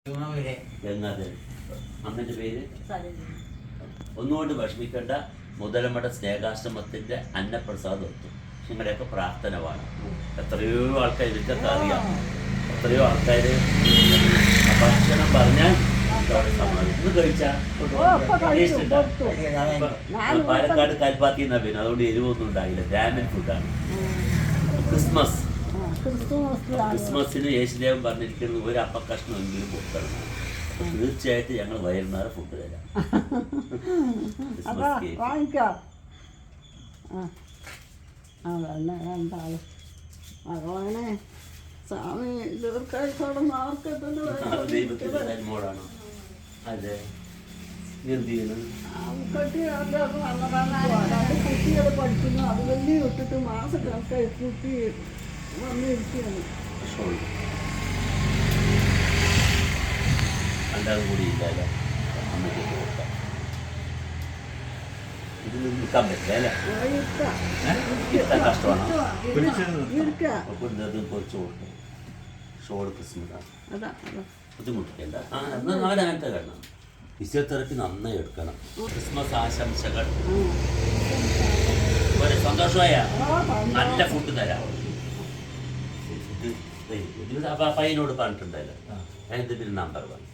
എന്നത് അമ്മൻ്റെ പേര് ഒന്നുകൊണ്ട് വിഷമിക്കേണ്ട. മുതലമട സ്നേഹാശ്രമത്തിൻ്റെ അന്നപ്രസാദ് ഒത്തു നിങ്ങളുടെയൊക്കെ പ്രാർത്ഥന വേണം. എത്രയോ ആൾക്കാർ ഇതൊക്കെ അറിയാം. എത്രയോ ആൾക്കാർ ഭക്ഷണം പറഞ്ഞാൽ ഇന്ന് കഴിച്ചാൽ പാലക്കാട് കൽപ്പാത്തി എന്നാ പിന്നെ അതുകൊണ്ട് എരിവൊന്നും ഉണ്ടായില്ല. ബ്രാഹ്മിൻ ഫുഡാണ്. ക്രിസ്മസിന് യേശുദേവൻ പറഞ്ഞിരിക്കുന്നത് ഒരു അപ്പക്കഷ്ണമെങ്കിലും കൊടുക്കണം. തീർച്ചയായിട്ടും ഞങ്ങൾ വൈകുന്നേരം ഫുഡ് തരാം. ദൈവത്തിന്റെ മോളാണോ? അതെ. എന്ത് ചെയ്യണം? കുട്ടികൾ പഠിക്കുന്നു. അത് വലിയ ഇട്ടിട്ട് മാസക്കണക്കായി കുട്ടി വന്നിരിക്കുകയാണ്. രണ്ടാളും കൂടി ഇല്ലല്ലോ. അമ്മയ്ക്ക് കൊടുക്കാം. ഇത് നിൽക്കാൻ പറ്റില്ല അല്ലേ? ഇരിക്കാൻ കഷ്ടമാണ്. പൊരിച്ചു കൊടുക്കും. ഷോൾ ക്രിസ്മസാണ്. ബുദ്ധിമുട്ടില്ല. എന്നാൽ നാലങ്ങനത്തെ കാണണം. ഫിസിയോതെറപ്പി നന്നായി എടുക്കണം. ക്രിസ്മസ് ആശംസകൾ. ഒരു സന്തോഷമായ നല്ല ഫുഡ് തരാം. പയ്യനോട് പറഞ്ഞിട്ടുണ്ടല്ലോ. അതിൻ്റെ നമ്പർ 1